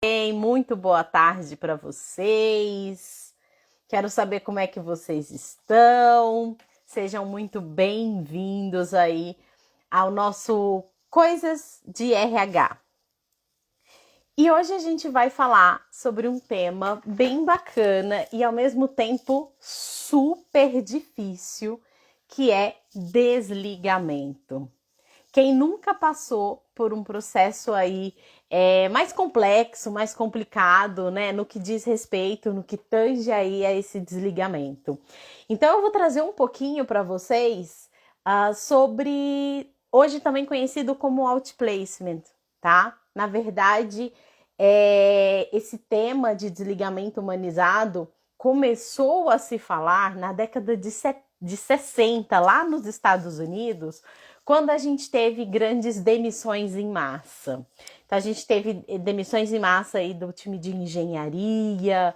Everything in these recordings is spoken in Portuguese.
Muito boa tarde para vocês. Quero saber como é que vocês estão. Sejam muito bem-vindos aí ao nosso Coisas de RH. E hoje a gente vai falar sobre um tema bem bacana e ao mesmo tempo super difícil, que é desligamento. Quem nunca passou por um processo aí mais complexo, mais complicado, né, no que diz respeito, no que tange aí a esse desligamento. Então eu vou trazer um pouquinho para vocês sobre, hoje também conhecido como outplacement, tá? Na verdade, esse tema de desligamento humanizado começou a se falar na década de 60, lá nos Estados Unidos, quando a gente teve grandes demissões em massa. Então, a gente teve demissões em massa aí do time de engenharia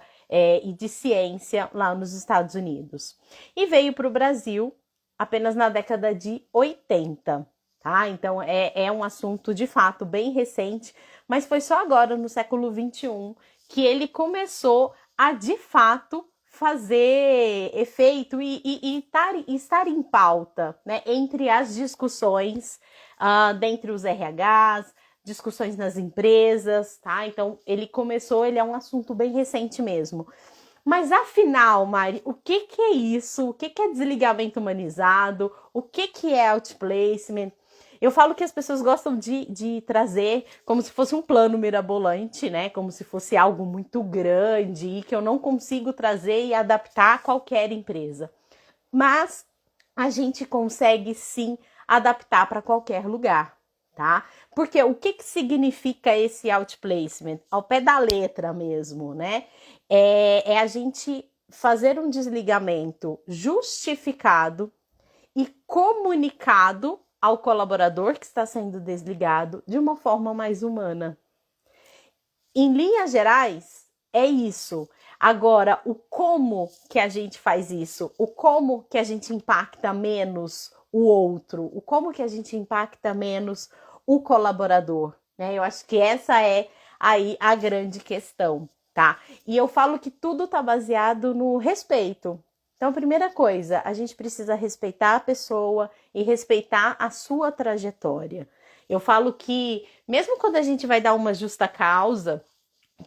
e de ciência lá nos Estados Unidos. E veio para o Brasil apenas na década de 80. Tá? Então, é um assunto de fato bem recente, mas foi só agora, no século XXI, que ele começou a de fato fazer efeito e estar em pauta, né, entre as discussões dentre os RHs, discussões nas empresas, tá? Então, ele é um assunto bem recente mesmo. Mas afinal, Mari, o que é isso? O que é desligamento humanizado? O que é outplacement? Eu falo que as pessoas gostam de trazer como se fosse um plano mirabolante, né? Como se fosse algo muito grande e que eu não consigo trazer e adaptar a qualquer empresa. Mas a gente consegue sim adaptar para qualquer lugar, tá? Porque o que significa esse outplacement? Ao pé da letra mesmo, né? É a gente fazer um desligamento justificado e comunicado ao colaborador que está sendo desligado de uma forma mais humana. Em linhas gerais, é isso. Agora, o como que a gente faz isso, o como que a gente impacta menos o outro, o como que a gente impacta menos o colaborador, né? Eu acho que essa é aí a grande questão, tá? E eu falo que tudo está baseado no respeito. Então, primeira coisa, a gente precisa respeitar a pessoa e respeitar a sua trajetória. Eu falo que, mesmo quando a gente vai dar uma justa causa,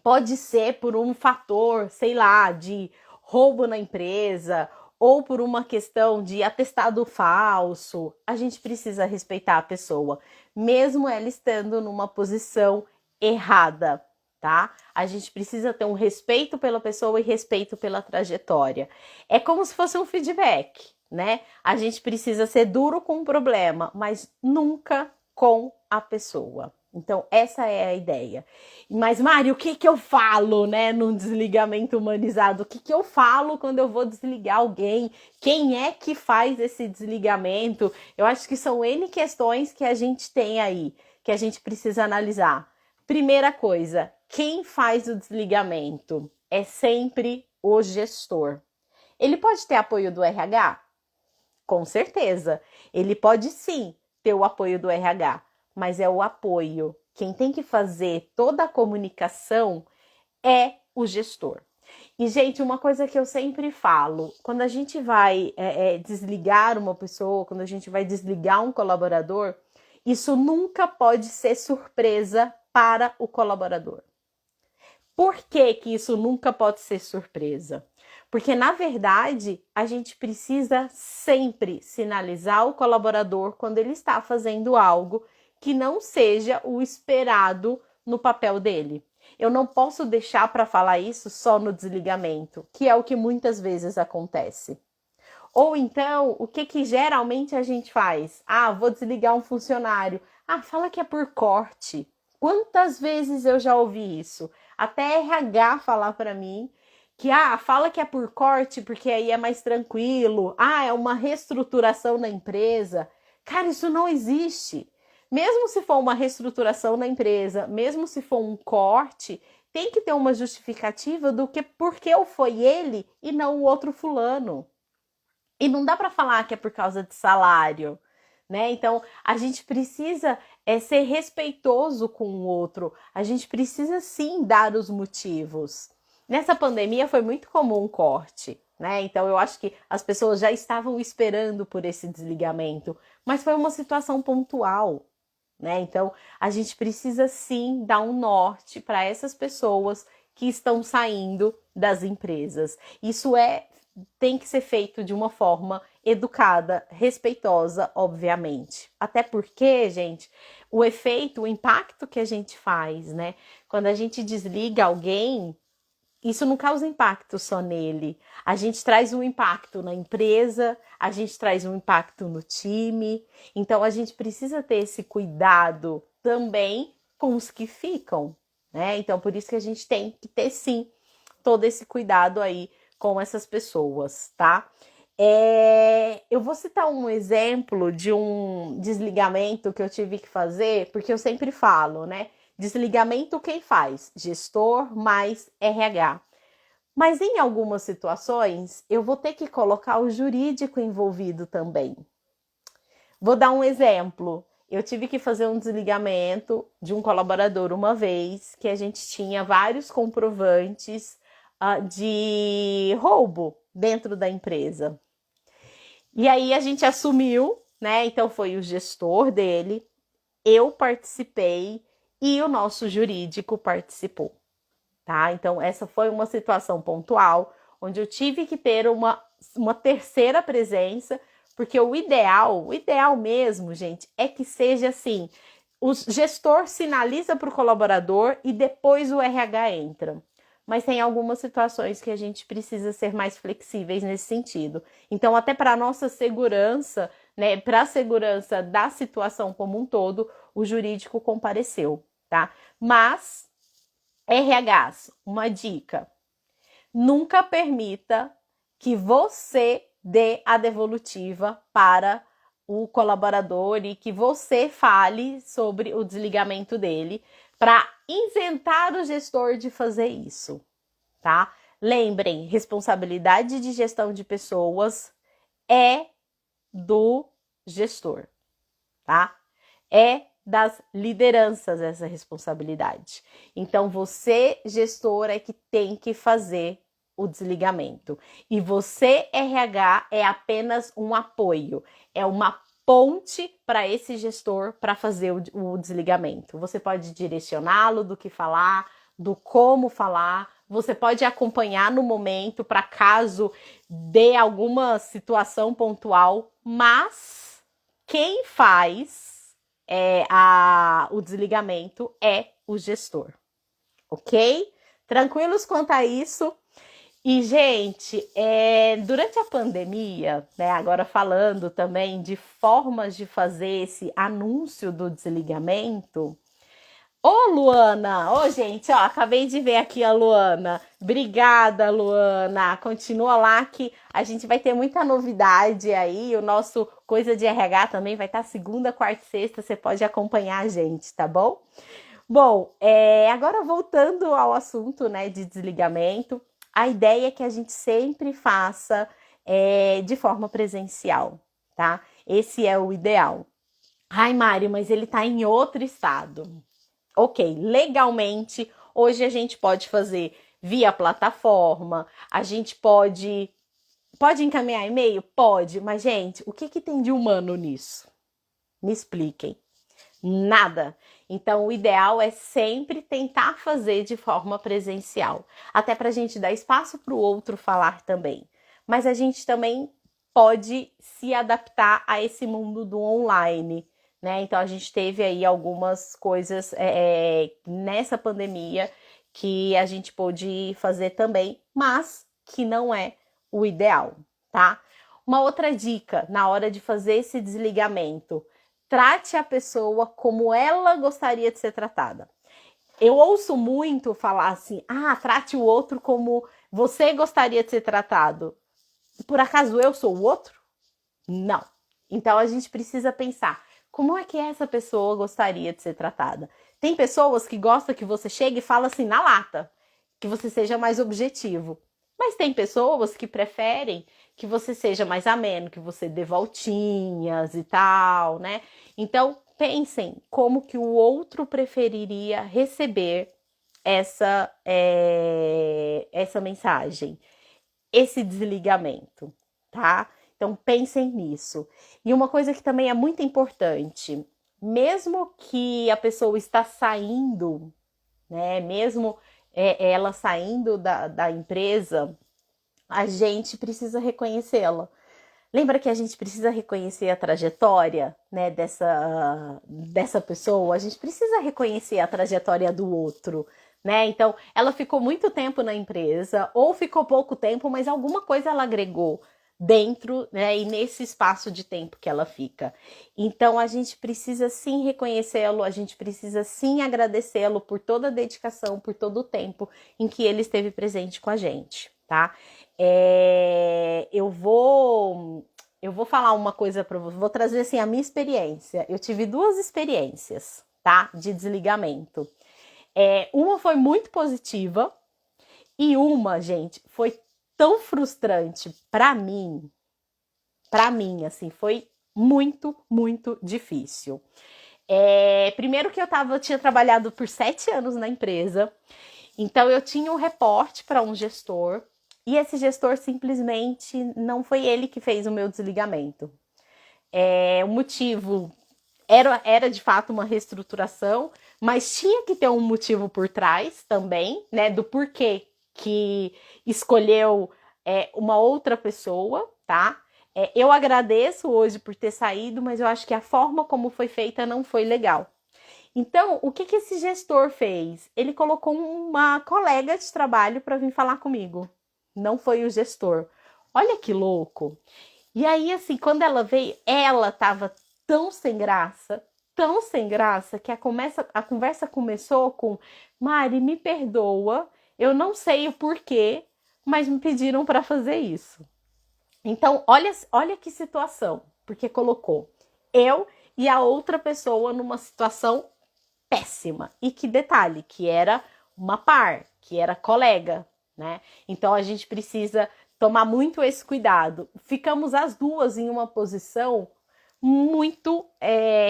pode ser por um fator, sei lá, de roubo na empresa ou por uma questão de atestado falso, a gente precisa respeitar a pessoa, mesmo ela estando numa posição errada, tá? A gente precisa ter um respeito pela pessoa e respeito pela trajetória. É como se fosse um feedback, né? A gente precisa ser duro com o problema, mas nunca com a pessoa. Então, essa é a ideia. Mas, Mari, o que eu falo, né, num desligamento humanizado? O que eu falo quando eu vou desligar alguém? Quem é que faz esse desligamento? Eu acho que são N questões que a gente tem aí, que a gente precisa analisar. Primeira coisa, quem faz o desligamento é sempre o gestor. Ele pode ter apoio do RH? Com certeza. Ele pode sim ter o apoio do RH, mas é o apoio. Quem tem que fazer toda a comunicação é o gestor. E, gente, uma coisa que eu sempre falo, quando a gente vai desligar uma pessoa, quando a gente vai desligar um colaborador, isso nunca pode ser surpresa para o colaborador. Por que que isso nunca pode ser surpresa? Porque, na verdade, a gente precisa sempre sinalizar o colaborador quando ele está fazendo algo que não seja o esperado no papel dele. Eu não posso deixar para falar isso só no desligamento, que é o que muitas vezes acontece. Ou então, o que geralmente a gente faz? Ah, vou desligar um funcionário. Ah, fala que é por corte. Quantas vezes eu já ouvi isso? Até RH falar para mim que fala que é por corte porque aí é mais tranquilo. Ah, é uma reestruturação na empresa. Cara, isso não existe. Mesmo se for uma reestruturação na empresa, mesmo se for um corte, tem que ter uma justificativa do que porque foi ele e não o outro fulano. E não dá para falar que é por causa de salário, né? Então, a gente precisa ser respeitoso com o outro, a gente precisa sim dar os motivos. Nessa pandemia foi muito comum o corte, né? Então, eu acho que as pessoas já estavam esperando por esse desligamento, mas foi uma situação pontual, né? Então, a gente precisa sim dar um norte para essas pessoas que estão saindo das empresas. Isso tem que ser feito de uma forma educada, respeitosa, obviamente. Até porque, gente, o efeito, o impacto que a gente faz, né? Quando a gente desliga alguém, isso não causa impacto só nele. A gente traz um impacto na empresa, a gente traz um impacto no time. Então, a gente precisa ter esse cuidado também com os que ficam, né? Então, por isso que a gente tem que ter, sim, todo esse cuidado aí com essas pessoas, tá? Eu vou citar um exemplo de um desligamento que eu tive que fazer, porque eu sempre falo, né? Desligamento quem faz? Gestor mais RH. Mas em algumas situações, eu vou ter que colocar o jurídico envolvido também. Vou dar um exemplo. Eu tive que fazer um desligamento de um colaborador uma vez, que a gente tinha vários comprovantes de roubo dentro da empresa. E aí a gente assumiu, né? Então foi o gestor dele, eu participei e o nosso jurídico participou, tá? Então essa foi uma situação pontual, onde eu tive que ter uma terceira presença, porque o ideal mesmo, gente, é que seja assim, o gestor sinaliza para o colaborador e depois o RH entra. Mas tem algumas situações que a gente precisa ser mais flexíveis nesse sentido. Então, até para a nossa segurança, né, para a segurança da situação como um todo, o jurídico compareceu, tá? Mas, RHs, uma dica: nunca permita que você dê a devolutiva para o colaborador e que você fale sobre o desligamento dele para isentar o gestor de fazer isso, tá? Lembrem, responsabilidade de gestão de pessoas é do gestor, tá? É das lideranças essa responsabilidade. Então, você, gestor, é que tem que fazer o desligamento. E você, RH, é apenas um apoio, é uma ponte para esse gestor para fazer o desligamento. Você pode direcioná-lo do que falar, do como falar, você pode acompanhar no momento para caso dê alguma situação pontual, mas quem faz o desligamento é o gestor, ok? Tranquilos quanto a isso? E, gente, durante a pandemia, né, agora falando também de formas de fazer esse anúncio do desligamento. Ô, Luana! Ô, gente, ó, acabei de ver aqui a Luana. Obrigada, Luana. Continua lá que a gente vai ter muita novidade aí. O nosso Coisa de RH também vai estar segunda, quarta e sexta. Você pode acompanhar a gente, tá bom? Bom, agora voltando ao assunto, né, de desligamento, a ideia é que a gente sempre faça de forma presencial, tá? Esse é o ideal. Ai, Mário, mas ele tá em outro estado. Ok, legalmente, hoje a gente pode fazer via plataforma, a gente pode encaminhar e-mail? Pode, mas, gente, o que tem de humano nisso? Me expliquem. Nada. Então, o ideal é sempre tentar fazer de forma presencial, até para a gente dar espaço para o outro falar também. Mas a gente também pode se adaptar a esse mundo do online, né? Então, a gente teve aí algumas coisas nessa pandemia que a gente pôde fazer também, mas que não é o ideal, tá? Uma outra dica na hora de fazer esse desligamento: trate a pessoa como ela gostaria de ser tratada. Eu ouço muito falar assim: trate o outro como você gostaria de ser tratado. Por acaso eu sou o outro? Não. Então a gente precisa pensar: como é que essa pessoa gostaria de ser tratada? Tem pessoas que gostam que você chegue e fale assim na lata, que você seja mais objetivo. Mas tem pessoas que preferem que você seja mais ameno, que você dê voltinhas e tal, né? Então, pensem como que o outro preferiria receber essa mensagem, esse desligamento, tá? Então, pensem nisso. E uma coisa que também é muito importante, mesmo que a pessoa está saindo, né? Mesmo ela saindo da empresa, a gente precisa reconhecê-la. Lembra que a gente precisa reconhecer a trajetória, né, dessa pessoa? A gente precisa reconhecer a trajetória do outro, né? Então, ela ficou muito tempo na empresa, ou ficou pouco tempo, mas alguma coisa ela agregou dentro, né, e nesse espaço de tempo que ela fica. Então, a gente precisa sim reconhecê-lo, a gente precisa sim agradecê-lo por toda a dedicação, por todo o tempo em que ele esteve presente com a gente, tá? Eu vou falar uma coisa para você, vou trazer assim a minha experiência. Eu tive 2 experiências, tá? De desligamento. Uma foi muito positiva e uma, gente, foi tão frustrante para mim, assim, foi muito, muito difícil. Primeiro que eu tinha trabalhado por 7 anos na empresa, então eu tinha um reporte para um gestor e esse gestor simplesmente não foi ele que fez o meu desligamento. O motivo era de fato uma reestruturação, mas tinha que ter um motivo por trás também, né, do porquê que escolheu uma outra pessoa, tá? Eu agradeço hoje por ter saído, mas eu acho que a forma como foi feita não foi legal. Então, o que esse gestor fez? Ele colocou uma colega de trabalho para vir falar comigo. Não foi o gestor. Olha que louco. E aí, assim, quando ela veio, ela estava tão sem graça, que a conversa começou com: Mari, me perdoa, eu não sei o porquê, mas me pediram para fazer isso. Então, olha que situação, porque colocou eu e a outra pessoa numa situação péssima. E que detalhe, que era uma par, que era colega, né? Então a gente precisa tomar muito esse cuidado. Ficamos as duas em uma posição muito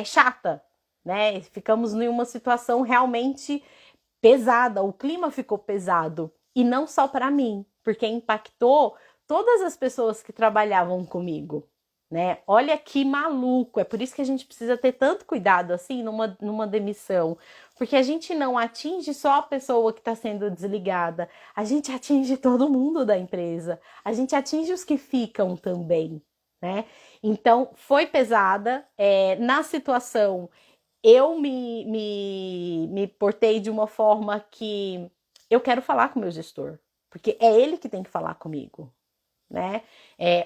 chata, né? Ficamos em uma situação realmente pesada. O clima ficou pesado e não só para mim, porque impactou todas as pessoas que trabalhavam comigo, né? Olha que maluco, é por isso que a gente precisa ter tanto cuidado assim numa demissão, porque a gente não atinge só a pessoa que está sendo desligada, a gente atinge todo mundo da empresa, a gente atinge os que ficam também, né? Então foi pesada, na situação eu me portei de uma forma que eu quero falar com o meu gestor, porque é ele que tem que falar comigo, né?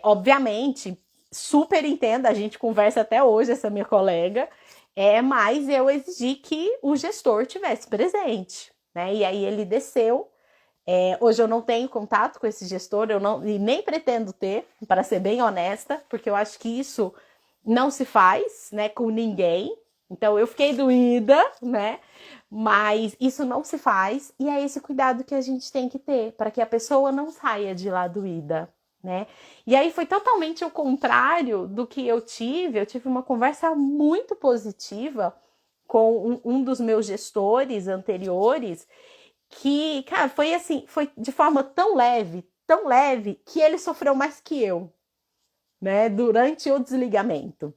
Obviamente, super entendo, a gente conversa até hoje, essa minha colega, mas eu exigi que o gestor tivesse presente, né? E aí ele desceu. Hoje eu não tenho contato com esse gestor, eu não, e nem pretendo ter, para ser bem honesta, porque eu acho que isso não se faz, né, com ninguém. Então eu fiquei doída, né? Mas isso não se faz, e é esse cuidado que a gente tem que ter para que a pessoa não saia de lá doída, né? E aí foi totalmente o contrário do que eu tive. Eu tive uma conversa muito positiva com um dos meus gestores anteriores, que, cara, foi assim, foi de forma tão leve, que ele sofreu mais que eu, né? Durante o desligamento.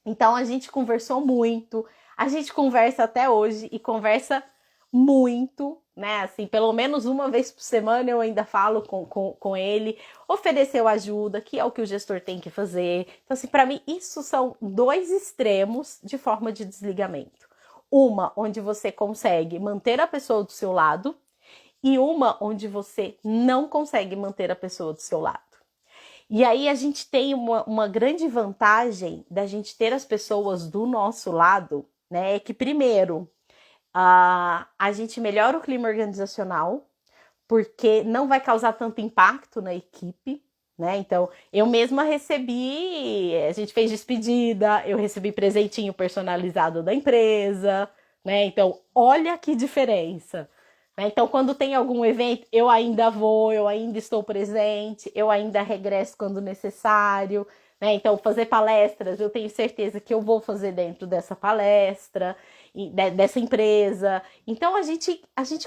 Então a gente conversou muito, a gente conversa até hoje e conversa muito, né? Assim, pelo menos uma vez por semana eu ainda falo com ele, ofereceu ajuda, que é o que o gestor tem que fazer. Então, assim, para mim, isso são 2 extremos de forma de desligamento. Uma onde você consegue manter a pessoa do seu lado e uma onde você não consegue manter a pessoa do seu lado. E aí a gente tem uma grande vantagem da gente ter as pessoas do nosso lado, né? Que primeiro, a gente melhora o clima organizacional, porque não vai causar tanto impacto na equipe, né? Então, eu mesma recebi, a gente fez despedida, eu recebi presentinho personalizado da empresa, né? Então, olha que diferença. né? Então, quando tem algum evento, eu ainda vou, eu ainda estou presente, eu ainda regresso quando necessário, né? Então, fazer palestras, eu tenho certeza que eu vou fazer dentro dessa palestra, dessa empresa. Então, a gente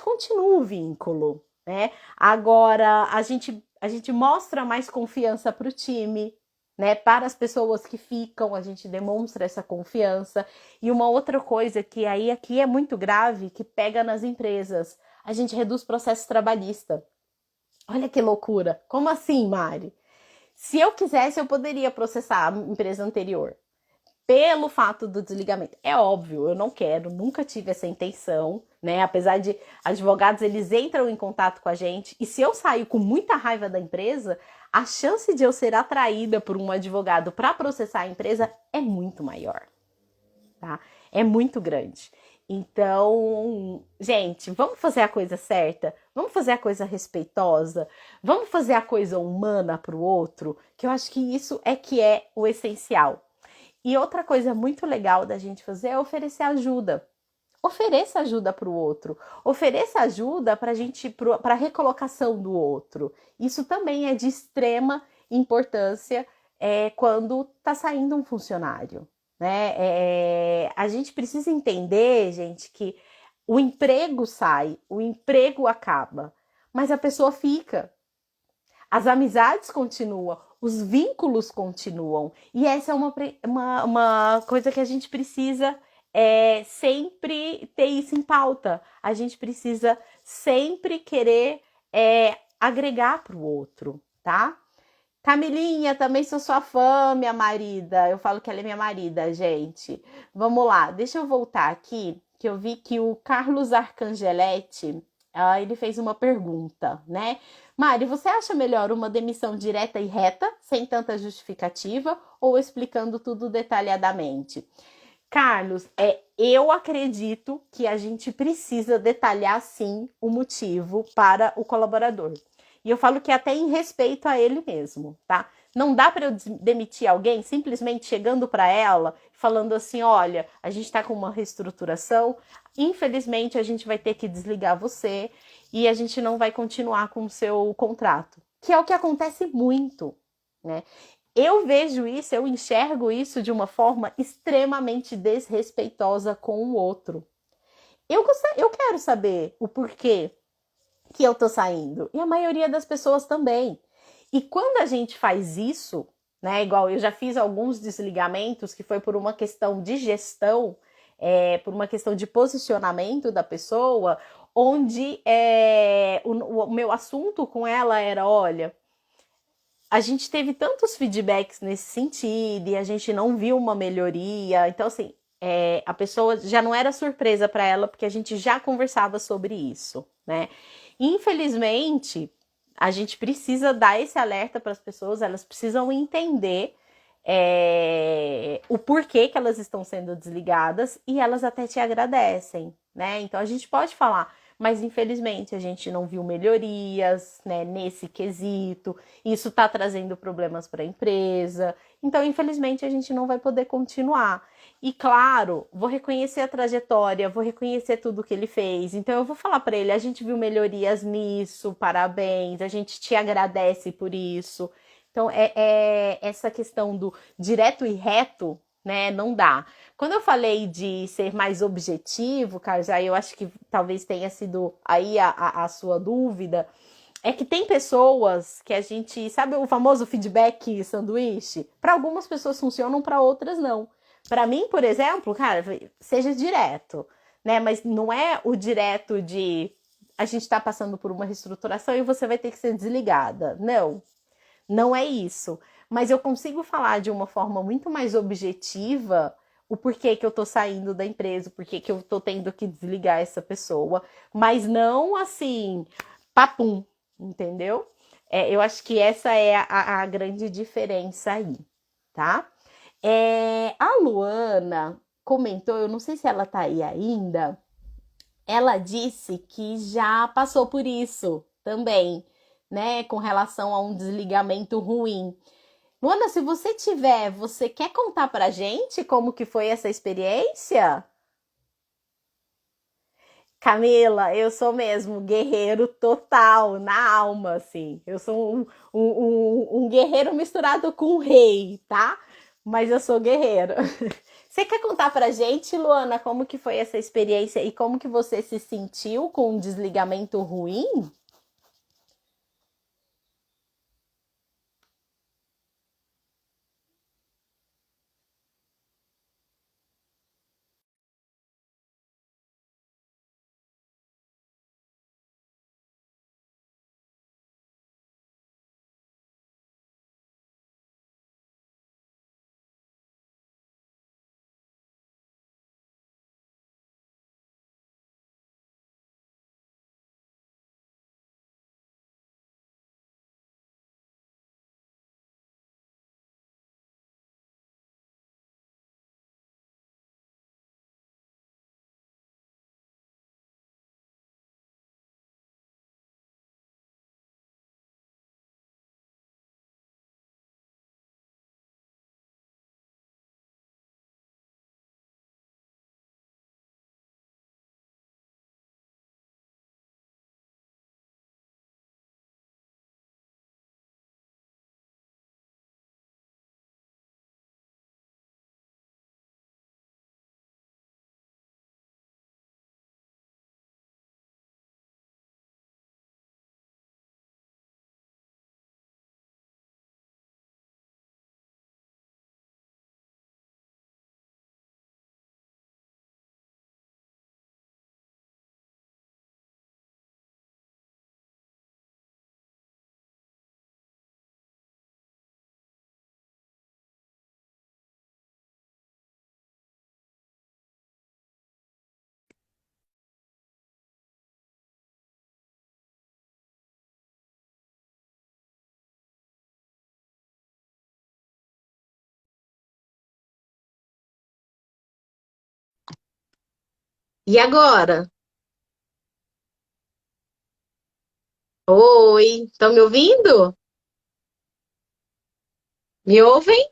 continua o vínculo, né? Agora, a gente mostra mais confiança para o time, né? Para as pessoas que ficam, a gente demonstra essa confiança. E uma outra coisa que aí aqui é muito grave, que pega nas empresas, a gente reduz processo trabalhista. Olha que loucura. Como assim, Mari? Se eu quisesse, eu poderia processar a empresa anterior pelo fato do desligamento. É óbvio, eu não quero, nunca tive essa intenção, né? Apesar de advogados, eles entram em contato com a gente, e se eu saio com muita raiva da empresa, a chance de eu ser atraída por um advogado para processar a empresa é muito maior, tá? É muito grande. Então, gente, vamos fazer a coisa certa, vamos fazer a coisa respeitosa, vamos fazer a coisa humana para o outro, que eu acho que isso é que é o essencial. E outra coisa muito legal da gente fazer é oferecer ajuda. Ofereça ajuda para o outro. Ofereça ajuda para a recolocação do outro. Isso também é de extrema importância quando está saindo um funcionário. Né? A gente precisa entender, gente, que o emprego sai, o emprego acaba, mas a pessoa fica. As amizades continuam, os vínculos continuam. E essa é uma coisa que a gente precisa sempre ter isso em pauta. A gente precisa sempre querer agregar para o outro, tá? Camilinha, também sou sua fã, minha marida. Eu falo que ela é minha marida, gente. Vamos lá, deixa eu voltar aqui, que eu vi que o Carlos Arcangeletti, ele fez uma pergunta, né? Mari, você acha melhor uma demissão direta e reta, sem tanta justificativa, ou explicando tudo detalhadamente? Carlos, eu acredito que a gente precisa detalhar, sim, o motivo para o colaborador. E eu falo que até em respeito a ele mesmo, tá? Não dá para eu demitir alguém simplesmente chegando para ela falando assim, olha, a gente está com uma reestruturação, infelizmente a gente vai ter que desligar você e a gente não vai continuar com o seu contrato. Que é o que acontece muito, né? Eu vejo isso, eu enxergo isso de uma forma extremamente desrespeitosa com o outro. Eu quero saber o porquê que eu tô saindo. E a maioria das pessoas também. E quando a gente faz isso, né, igual eu já fiz alguns desligamentos que foi por uma questão de gestão, por uma questão de posicionamento da pessoa, onde o meu assunto com ela era, olha, a gente teve tantos feedbacks nesse sentido e a gente não viu uma melhoria. Então, assim, a pessoa já não era surpresa para ela, porque a gente já conversava sobre isso, né? Infelizmente, a gente precisa dar esse alerta para as pessoas, elas precisam entender o porquê que elas estão sendo desligadas e elas até te agradecem, né? Então a gente pode falar, mas infelizmente a gente não viu melhorias, né, nesse quesito, isso está trazendo problemas para a empresa, então infelizmente a gente não vai poder continuar. E claro, vou reconhecer a trajetória, vou reconhecer tudo que ele fez. Então eu vou falar para ele, a gente viu melhorias nisso, parabéns, a gente te agradece por isso. Então essa questão do direto e reto, né, não dá. Quando eu falei de ser mais objetivo, Carlos, aí eu acho que talvez tenha sido aí a sua dúvida, é que tem pessoas que a gente, sabe o famoso feedback sanduíche? Para algumas pessoas funcionam, para outras não. Para mim, por exemplo, cara, seja direto, né? Mas não é o direto de a gente tá passando por uma reestruturação e você vai ter que ser desligada. Não, não é isso. Mas eu consigo falar de uma forma muito mais objetiva o porquê que eu tô saindo da empresa, o porquê que eu tô tendo que desligar essa pessoa, mas não assim, papum, entendeu? Eu acho que essa é a grande diferença aí, tá? A Luana comentou, eu não sei se ela tá aí ainda, ela disse que já passou por isso também, né, com relação a um desligamento ruim. Luana, se você tiver, você quer contar pra gente como que foi essa experiência? Camila, eu sou mesmo guerreiro total, na alma, assim. Eu sou um guerreiro misturado com um rei, tá? Mas eu sou guerreiro. Você quer contar pra gente, Luana, como que foi essa experiência e como que você se sentiu com um desligamento ruim? E agora? Oi, estão me ouvindo? Me ouvem?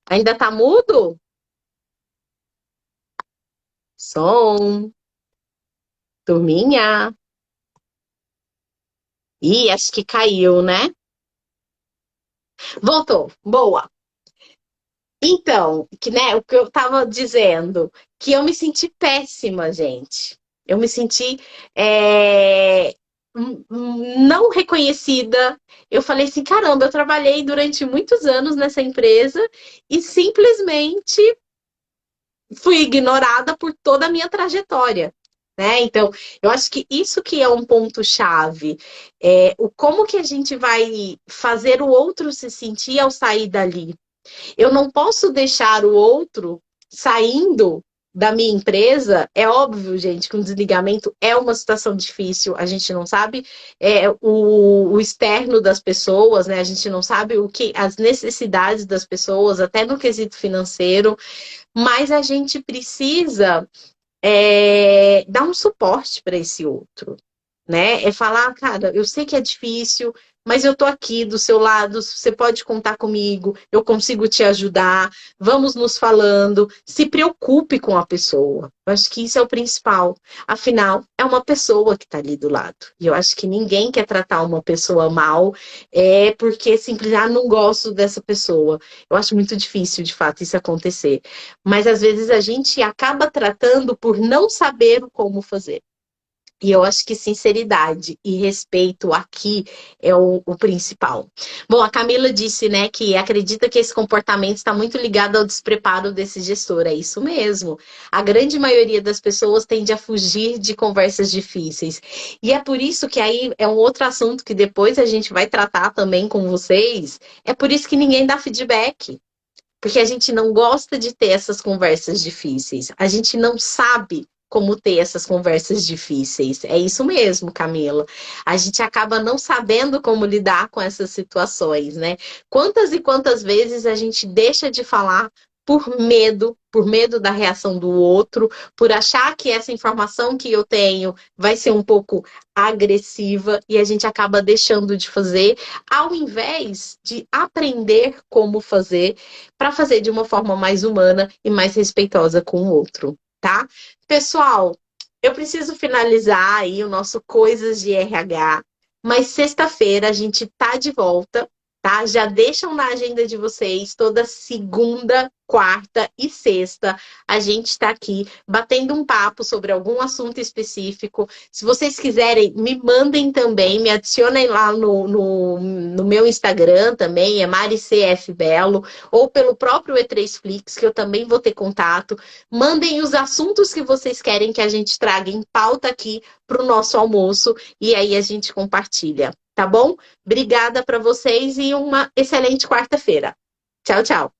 Ainda tá mudo? Som, turminha. Ih, acho que caiu, né? Voltou. Boa. Então, que, né, o que eu tava dizendo, que eu me senti péssima, gente. Eu me senti não reconhecida. Eu falei assim, caramba, eu trabalhei durante muitos anos nessa empresa e simplesmente fui ignorada por toda a minha trajetória. Né? Então, eu acho que isso que é um ponto-chave. O como que a gente vai fazer o outro se sentir ao sair dali. Eu não posso deixar o outro saindo da minha empresa. É óbvio, gente, que um desligamento é uma situação difícil. A gente não sabe o externo das pessoas, né? A gente não sabe o que as necessidades das pessoas, até no quesito financeiro. Mas a gente precisa dar um suporte para esse outro, né? É falar, cara, eu sei que é difícil, mas eu tô aqui do seu lado, você pode contar comigo, eu consigo te ajudar, vamos nos falando, se preocupe com a pessoa. Eu acho que isso é o principal. Afinal, é uma pessoa que está ali do lado. E eu acho que ninguém quer tratar uma pessoa mal porque simplesmente, não gosto dessa pessoa. Eu acho muito difícil, de fato, isso acontecer. Mas às vezes a gente acaba tratando por não saber como fazer. E eu acho que sinceridade e respeito aqui é o principal. Bom, a Camila disse, né, que acredita que esse comportamento está muito ligado ao despreparo desse gestor. É isso mesmo. A grande maioria das pessoas tende a fugir de conversas difíceis. E é por isso que aí é um outro assunto que depois a gente vai tratar também com vocês. É por isso que ninguém dá feedback. Porque a gente não gosta de ter essas conversas difíceis. A gente não sabe como ter essas conversas difíceis. É isso mesmo, Camila. A gente acaba não sabendo como lidar com essas situações, né? Quantas e quantas vezes a gente deixa de falar por medo da reação do outro, por achar que essa informação que eu tenho vai ser um pouco agressiva e a gente acaba deixando de fazer, ao invés de aprender como fazer, para fazer de uma forma mais humana e mais respeitosa com o outro. tá? Pessoal, eu preciso finalizar aí o nosso Coisas de RH, mas sexta-feira a gente tá de volta, tá? Já deixam na agenda de vocês toda segunda, quarta e sexta. A gente está aqui batendo um papo sobre algum assunto específico. Se vocês quiserem, me mandem também, me adicionem lá no meu Instagram também, é MariCFBelo, ou pelo próprio E3Flix, que eu também vou ter contato. Mandem os assuntos que vocês querem que a gente traga em pauta aqui para o nosso almoço e aí a gente compartilha, tá bom? Obrigada para vocês e uma excelente quarta-feira. Tchau, tchau.